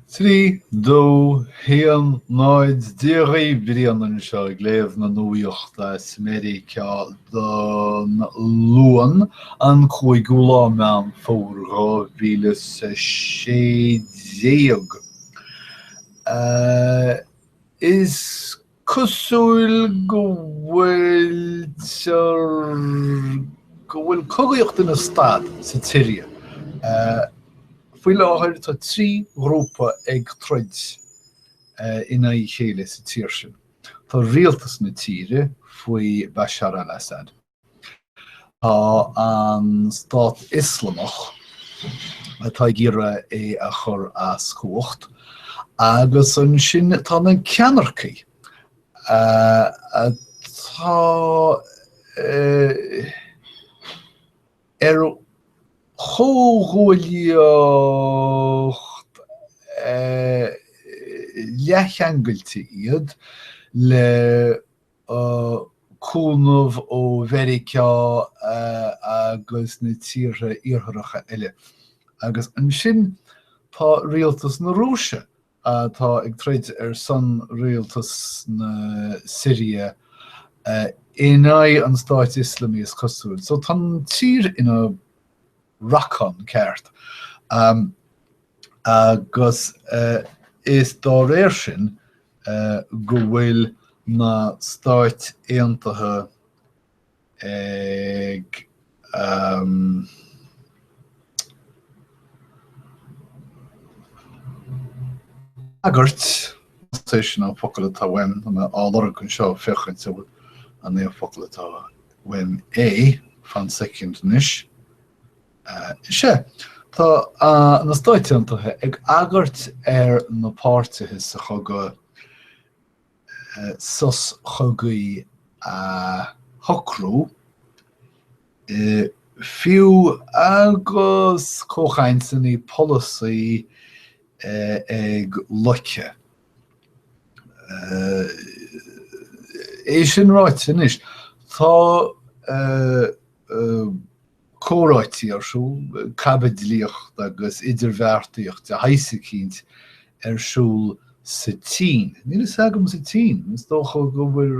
Trí, dó, héan, náid, díogaí bhíon an seo gléamh na Nuacht leis Meiriceá don luan an chuig gúlá meán fór bhíle sa sédéag. Is cosúil go bhfuil cogaíocht in na stad sa tSiria. Fuoi láthir tá trí grúpa ag troid ina í chéile sa tír sin. Tá rialtas na tíre faoi Bashar al-Assad. Tá an Stát Islamach atá gíre é a chur as cuacht, agus an sin tá na ceanarcaí. Tá chóghúilíocht leithangailte iad le cúnamh ó Meiriceá agus na tíre iartharacha eile. Agus an sin tá rialtas na Rúise tá ag troid san rialtas na Syria inai an Stát Islami is cosúil. So tá tír ina rachan ceart. Agus is dá réir sin go bhfuil na Stát Aontaithe ag agart sin á focail atá wein na álar chun seo fechan sa an é focail atá wein é fan second níos. Se, tá na Stát Aontaithe ag agart na páirtithe sa chugad Sos Comhraic a Hocrú fiú agus cóchaintsaí policy ag loiche. É sin ráit sin is. Tá córáití arsúl, cabidlíocht agus idirmheartaíocht a haise cínt arsúl sa tín. Ní is agam sa tín. Is dócha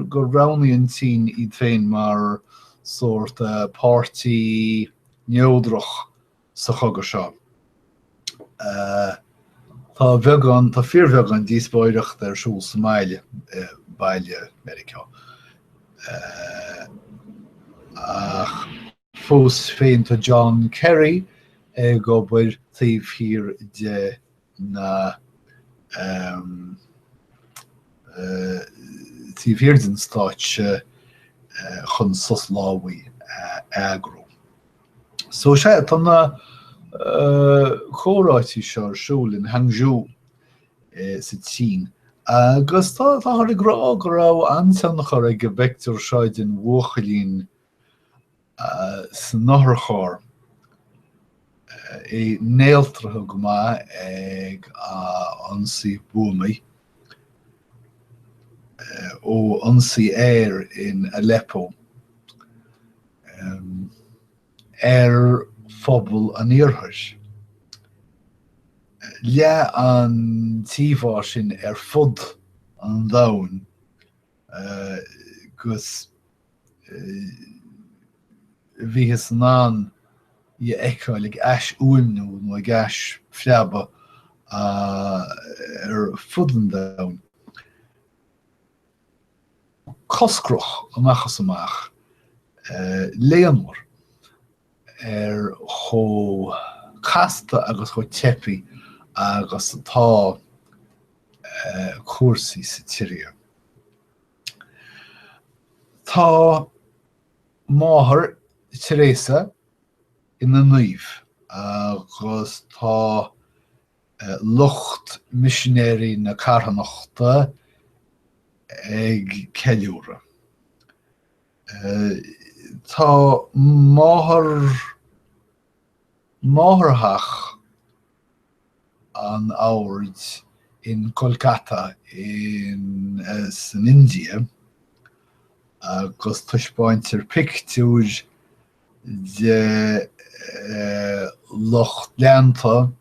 go raunaíonn tín iad féin mar sort pártaí neodrach sa chugad seo. Tá fíormhegan díosbáireacht arsúl sa mbaile Meiriceá. Ach fós féin tá John Kerry go bhfuil taobhthír de na taobhthír den stáitse chun sos lámhaí agrú. So sé tá na chóráití seo arsúil in Hangzhou sa Tín. Agus tá thar ag rá go raibh ansannachar ag go bhfeictear seid in mhuachalín sa náthair chóir é néaltrathe go maith ag ansaí buamaí ó ansaí air in Aleppo phobal an iarthais. Le an tíomhá sin fud an domhan gus bhíhas an i eiceáil ag eis uaimniú nó ag eis phleaba fud an domhan. Coscroch amachchas amach léanmór cho casta agus cho tepi agus atá cuasaí sa tSiria. Tá Máthair Teresa ina Naomh agus tá lucht missionéirí na Carthanachta ag ceiliúra. Tá Máthairthach an áward in Kolkata in san India agus tuisbáintear pictiúr de locht leanta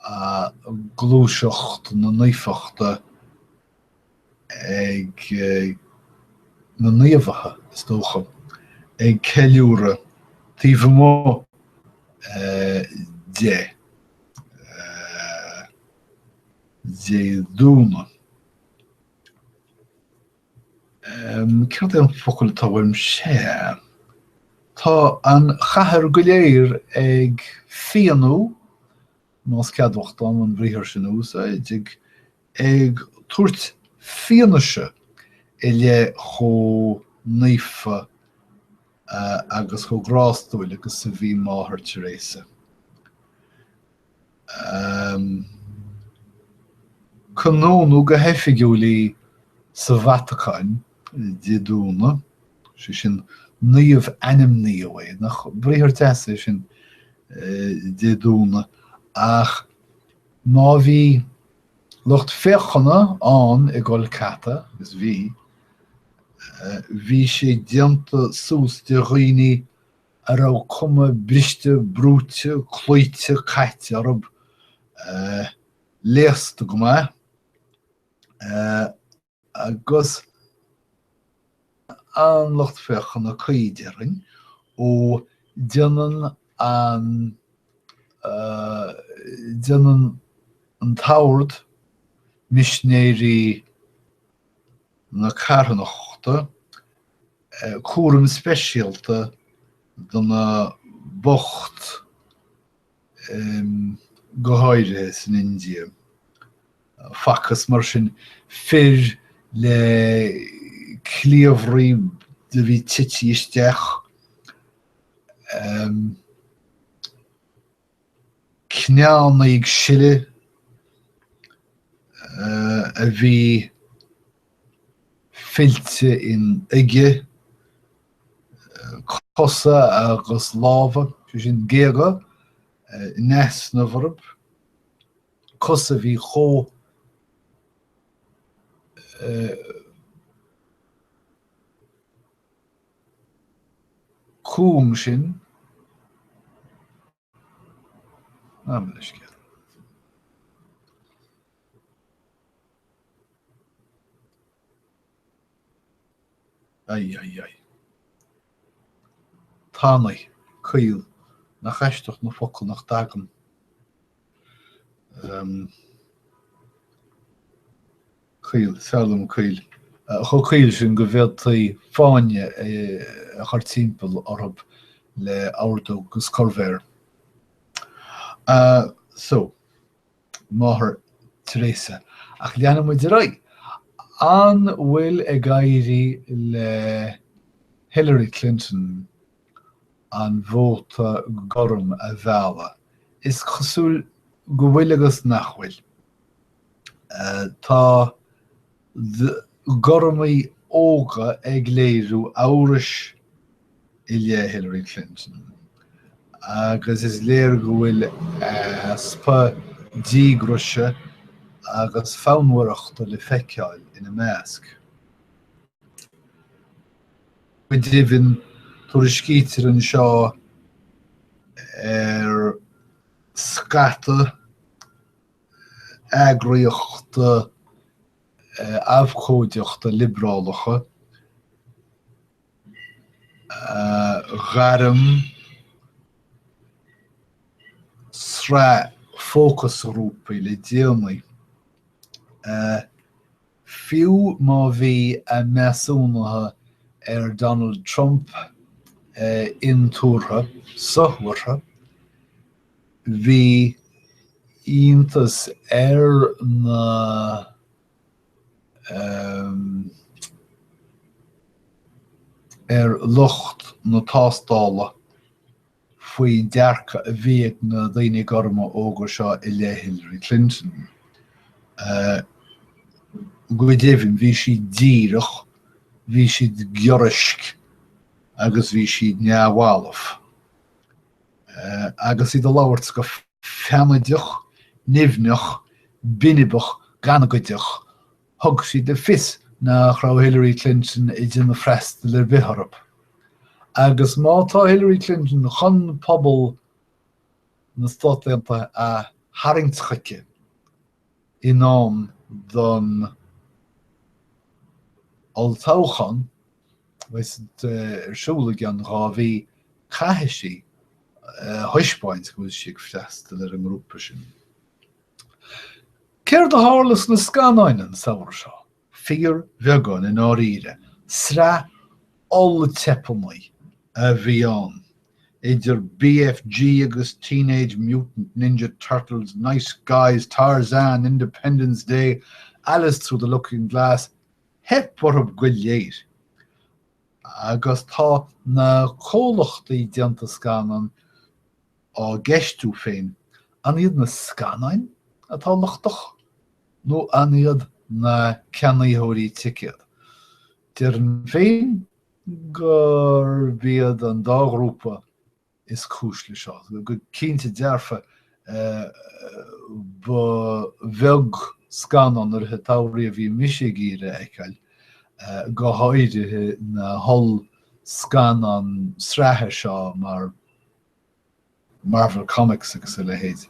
a glúiseacht na naoifeachta ag na naomhacha istócha ag ceiliúra tíomh mó dé dúna. Ceart an focail tá bhaim sé. Tá an chathair go léir ag fianú más ceadmhacht an bhríthir sin úsáid ag tuairt fianaise i le chomh naofa agus chomh grásúil agus sa bhí Máthair Teresa. Canónú go heifigiúlaí sa Vatican dúna, sin naomh animní amhaid, nach bríthir teasa sin dúna, ach má bhí lucht féchanna an i gColl Cata, agus bhí sé dianta sús de roioine a raibh cuma briste, brúte, cloite, caite arab léasta go maith. Agus an lucht féchanna caidéireann ó déanann an tabhairt misnéirí na carnachta cuairim speisialta donna bocht go háirithe san India. Facas mar sin fir le cliomhraí de bhí tití isteach cneanna ag siile a bhí filte in ige cosa agus láva sin géaga nes na bharb cosa bhí chó cúm sin Tánaí caol na chaisteach na focail nach dagam. Caol, fearlam caol. Cho caol sin go bhfuiltaí fáinne a chuir timpeall orthu le áardó gus cormhéir. So, Máthair Teresa. Ach leanna muid raig. An bhfuil ag gairí le Hillary Clinton an bhóta gorm a bheala. Is chosúil go bhfuil agus nachhfuil. Tá Gormaigh óga ag léirú áras i le Hillary Clinton. Agus is léir go bhfuil spa dígrúise agus feanmhuireachta le feiceáil ina measc. Go dtibhinn tuairiscítear an seo scata eagraíochta afcóideachta librálacha gharm sra fócas grúpa le déanaí. Fiú má bhí a measúnatha Donald Trump intúrtha, sothhuirtha, bhí iontas na lucht na tástála faoi dearcha a bhíag na daoine gorma óga seo i le Hillary Clinton. Go dtibhinn bhí siad díreach, bhí siad giorisc agus bhí siad neamhálamh. Agus iad a labhairt go feamaideach, nimhneach, binibach, ganagaideach, thug siad le fios nach raibh Hillary Clinton i dtí na freastal ar bithorb. Agus má tá Hillary Clinton chun pobal na Stáit Unithe a haringtchakke in Naomh don Altauchan, was het schule gan ravi kaheshi huispoint was sig fast der groepen. Keir de Harles na Ollscannáin an Saoirse, Fíor Bheagán in áiríre, Sra all tepamai a bhí ann. Idir BFG agus Teenage Mutant Ninja Turtles, Nice Guys, Tarzan, Independence Day, Alice Through the Looking Glass, hep borb gwylier. Agus tá na cólachtaí dianta Scannáin á geistú féin, an iad na Scannáin atá lachtach. No aniad na ceannaíoirí ticead. Dearan féin gur bíad an dá grúpa is cúisle seo. Go cínte dearfa ba bheag Scannáin ar hetáirí a bhí misigíre eiceil go háirithe na hol Scannáin sreathe seo mar Marvel Comics agus le héad.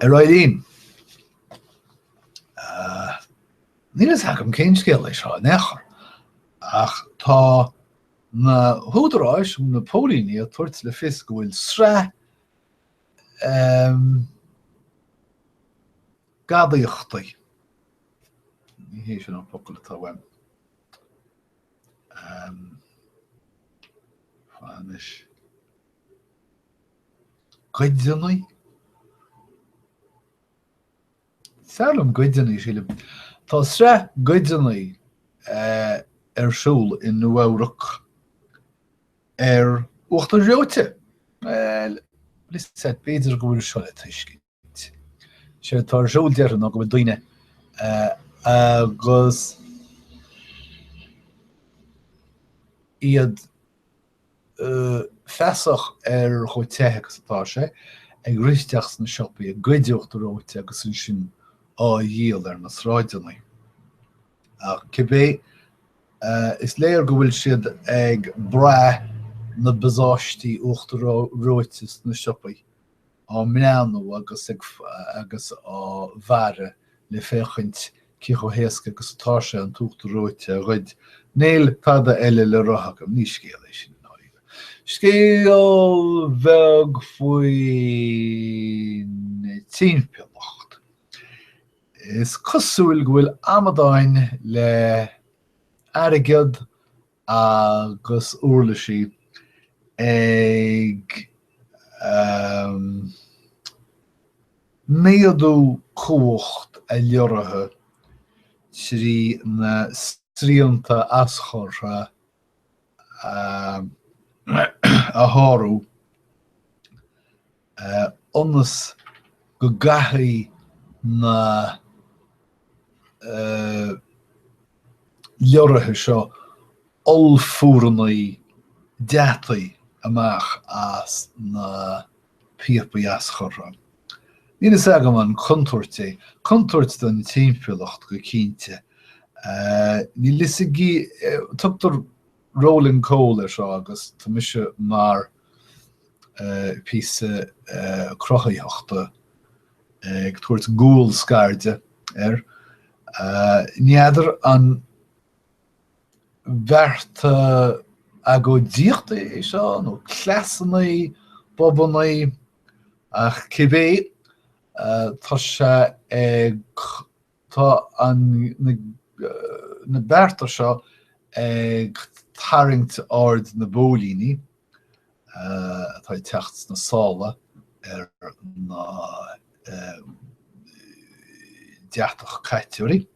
Roiín nílas hagam cén scéal é seo nechar ach tá na húdaráis na pólíní a tuairt le fios go bhfuil sra gadaíochtaí ní hé sin an pocail atá weim fáis gaidianaí Salem gaidianaí sílim. Tá sra gaidianaí siúl in Nuacht uachta reote. List beidir go bhfuil seo le tuiscint. Sé tá siúl dearan go bh daoine agus iad feasach choitéthe agus atá sé ag risteach na siopaí a gaideocht reote agus sin dhéal na sráideanna. Cibé is léir go bhfuil siad ag bra na bazáistí uachta roitis na siopaí á mneanú agus á bhare le féchaint cicho héasca agus atá sé an tuachta roite a roid néil tada eile le rathagam ní scéal é sin áige. Scéal bheag faoin tímpionacht. Is cosúil go bhfuil amadáin le airgid agus uirlaisí ag méadú cócht a leorathe trí na stríonta aschortha a thárú ionas go gathaí na leorathe seo ollfúrnaí deataí amach as na píopaí aschortha. Nílas agam an contúirt don tímpionacht go cínte. Ní lisigi tugtar Rolling Cole seo agus tá mise mar písa crothaíochta ag tuairt gúil scairde Níidir an bhearta a go díochta é seo nó cleasannaí bobannaí ach cibé tá sé ag tá an na bearta seo ag tarringt ard na bólíní tá techt na sála na deatach caiteoirí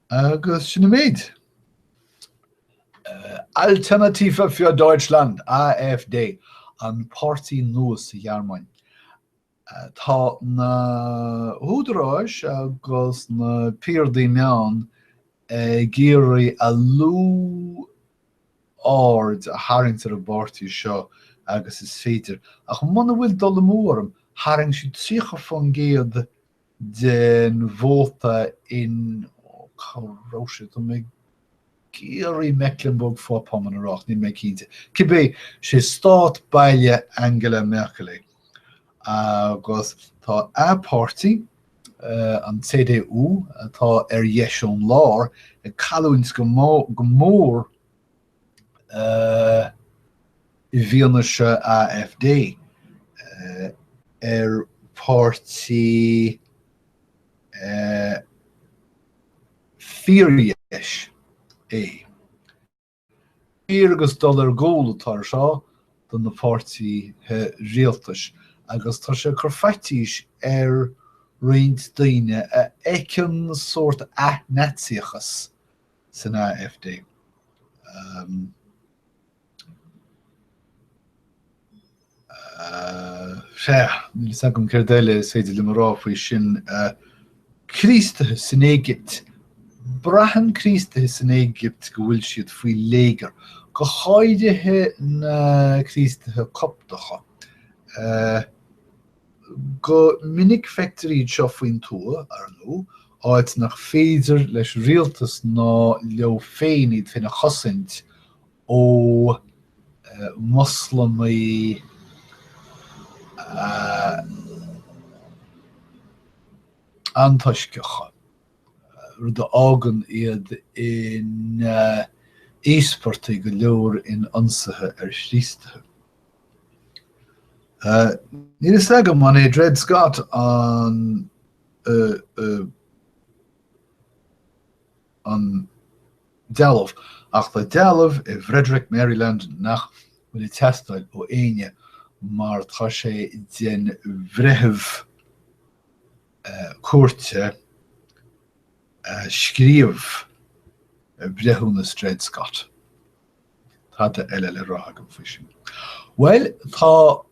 agus sinna méid. Alternative für Deutschland, AfD, an Party nuas sa Gearmáin. Tá na húdaráis agus na peardaí meán géirí a lú ard a haringtar a bartí seo agus is féidir. Ach mana bhfuil dul mórim haring siad trícha fan géad den bhóta in choróise do mé Gary Mecklenburg-Vorpommern arach ní mé cínte. Cibé sé stát baile Angela Merkel agus tá a party an CDU tá dheisún lár calúins go mór I bhíonna se AFD party tSiria agus dollar góla tar seo don na party rialtas agus tá sé chorfaitíis roint daine ecin sort naziachas san AFD. Ní sagm cardéile séidir le marrá faoi sin Crístathe san Éigipt. Brahan Crístathe san Éigipt go bhfuil siad faoi léigear. Go háidethe na Crístathe coptacha. Go minic feictoríd seo faoin tua ar nó, áit nach féidir leis rialtas ná leo féin iad féin a chosint ó Moslamaí antaisceacha. Rud a ágan iad in éaspartaí go leor in ansathe ar srístathe. Ní is agam man é Dred Scott an Naomh ach le Naomh I Frederick, Maryland nach bhfuil I testáil ó aine mar tá sé den bhreitheamh cuairte scríomh brethúnas Dred Scott. Tá de eile le ráthagam faoi sin. Well, tá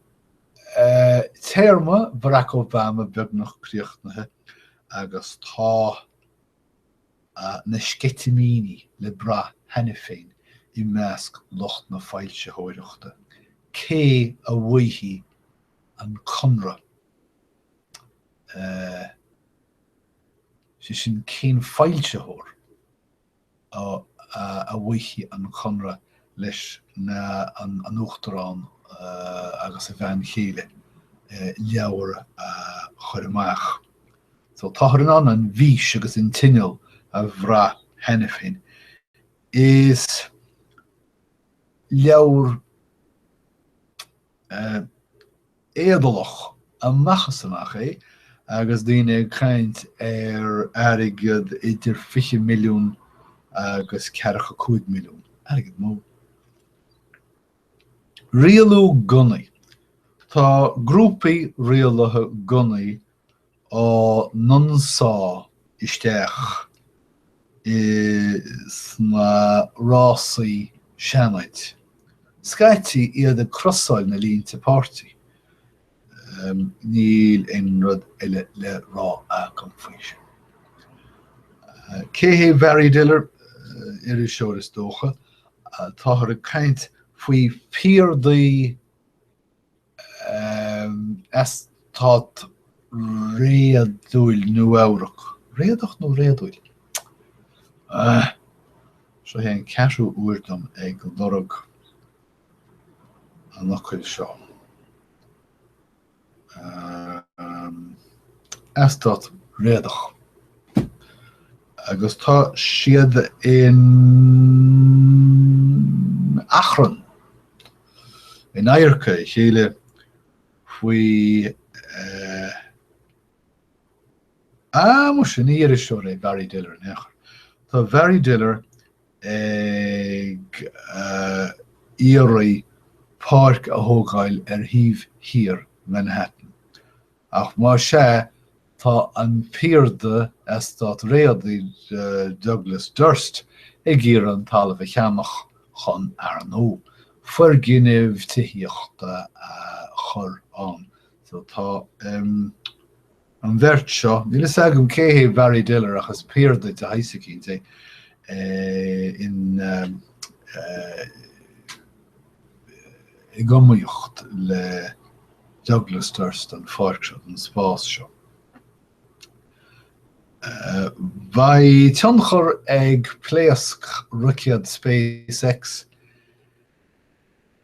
téarma Barack Obama beagnach críochtnathe agus tá na scetimíní le bra henne féin I measc locht na fáilte hóireachta. Cé a bhuaithí an conra. Sé sin cén fáilte hóir a bhuaithí an conra leis na an uachtarán agus a bhean chéile leabhar Gormaigh. So táthar an bhís agus in tinneal a bhrá henne féin is leabhar éadalach a machchas amach agus daoine caint airigid idir 50 milliún agus 45 milliún. Airigid mó. Rialú gunnaí. Tá grúpaí rialathe gunnaí á nonsá isteach sna rásaí seanait. Scaití iad a crosáil na línta pártaí. Níl in rud eile le rá a faoi sin. Céhé bhearrí diller is seoras dócha táthar a caint faoi píordaí tá réadúil nuamhrach. Réadach nó réadúil? Seo hé an ceathrú uairtam ag go dorog an nachcuil seo. Tá réadach. Agus tá siad in Achran, in Airce, chéile faoi mu sin íar is seo é Barry Diller nechar. Tá Barry Diller ag íoraí páirc a thógáil híomh hir Manhattan. Ach mar sé tá an peirde tá réadaí Douglas Durst ag íar an talamh a cheamach chun ar an ó. Fuair ginibh tithíochta chur an. So tá an bhirt seo, níl is agam céhé Barry Diller achas peirde de haisacínte in I gcomaíocht le Douglas Durst an fáirc seo, an spás seo. Bhí tionchar ag pléasc ruciad SpaceX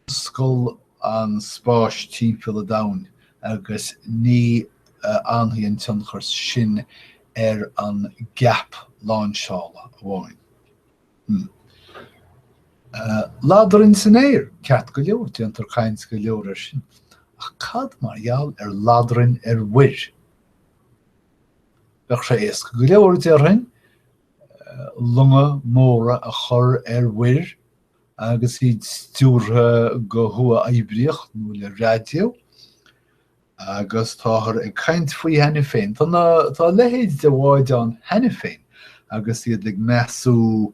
scoil an spáis timpeall a domhan agus ní anhaíonn tionchar sin an gap láinseála amháin. Ládarann san éir ceat go leor déantar chaint go leor ar sin ach cad margheall ládarann mhuir. Bheadh sé éasca go leor dearthain lunga móra a chur mhuir agus iad stúrtha go thua oibriach nó le radio agus táthar ag caint faoi hena féin. Tá lehéid de bháid an hena féin agus iad ag measú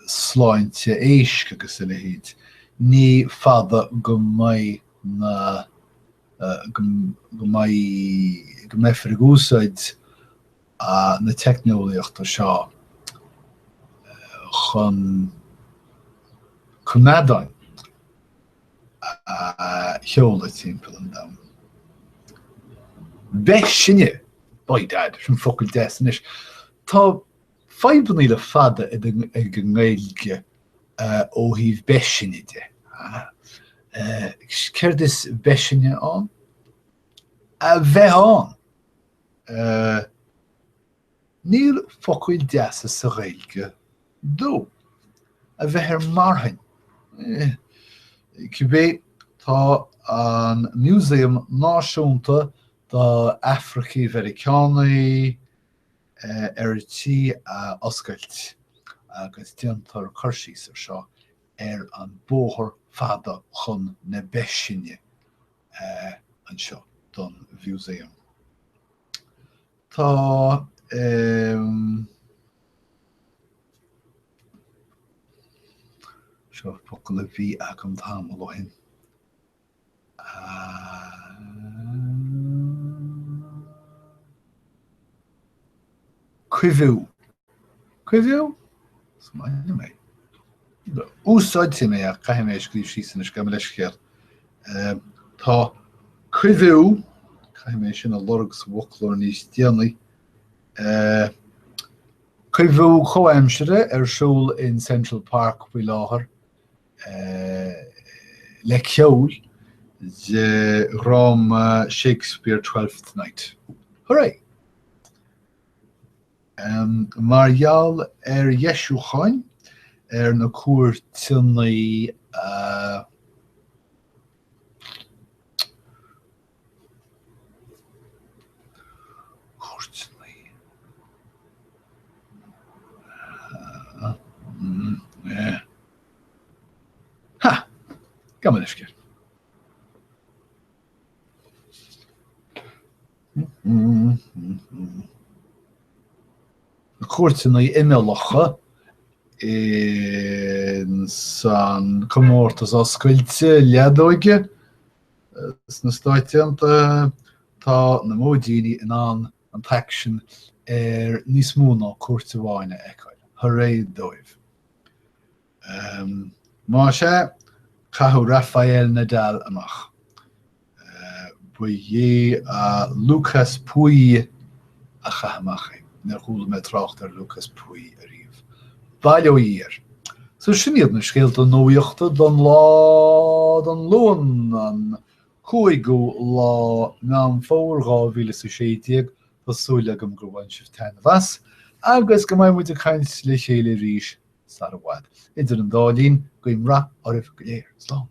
sláinte éisc agus in lehéid. Ní fada go mbeidh go mbeidh úsáid na teicneolaíochta seo chun cumadain cheola timpeall an domhan. Bheith sinne, baidad, sin focail deis. Tá feidbun le fada ag an Gaeilge ó híomh bheith sinne de. Céir is bheith sinne an? A bheith an. Níl focail deas sa Gaeilge dó. A bheith ar marthain. Cibé tá an Músaeum Náisiúnta dá Africaí Meiriceánaí ar tí a oscailt agus déantar chuirsí ar seo ar an bóthar fada chun na beisinne an seo don Músaeum. Tá seo focail a bhí ag an tamil ó hin. Cuimhiú. Cuimhiú? Smaine mé. Úsáid sí mé a caithim é scríomh síos go me leis chéal. Tá cuimhiú, caithim é sin a lorg sa bhuaclóir níos déanaí. Cuimhiú chomhaimsire ar siúl in Central Park bhí láthair le ceol de rám Shakespeare Twelfth Night. Hooray! Margheall ar Iesúchain ar na cuairteannaí Gaman leis céir. Na cuairteannaí imimealacha in san comórtas oscailte leadóige na stáitianta tá na módíní in an taiction ar níos mó ná cuairteamháine eicáil. Hooray dóibh. Má sé Cathú Rafael Nadal amach. Buí Lucas Puy a chahamach. Nar chúla me trácht ar Lucas Puy a riomh. Bailó ír. So sinniad na scéalta nóíochta don lón an chuaigú lá Naomh fór 2017 tásúla gom go bhain sibh tNaomh agus go mbeidh muid a chaint le chéile ríis sa bhfad. Idir an dálín go imreath oribh go léir. Slán.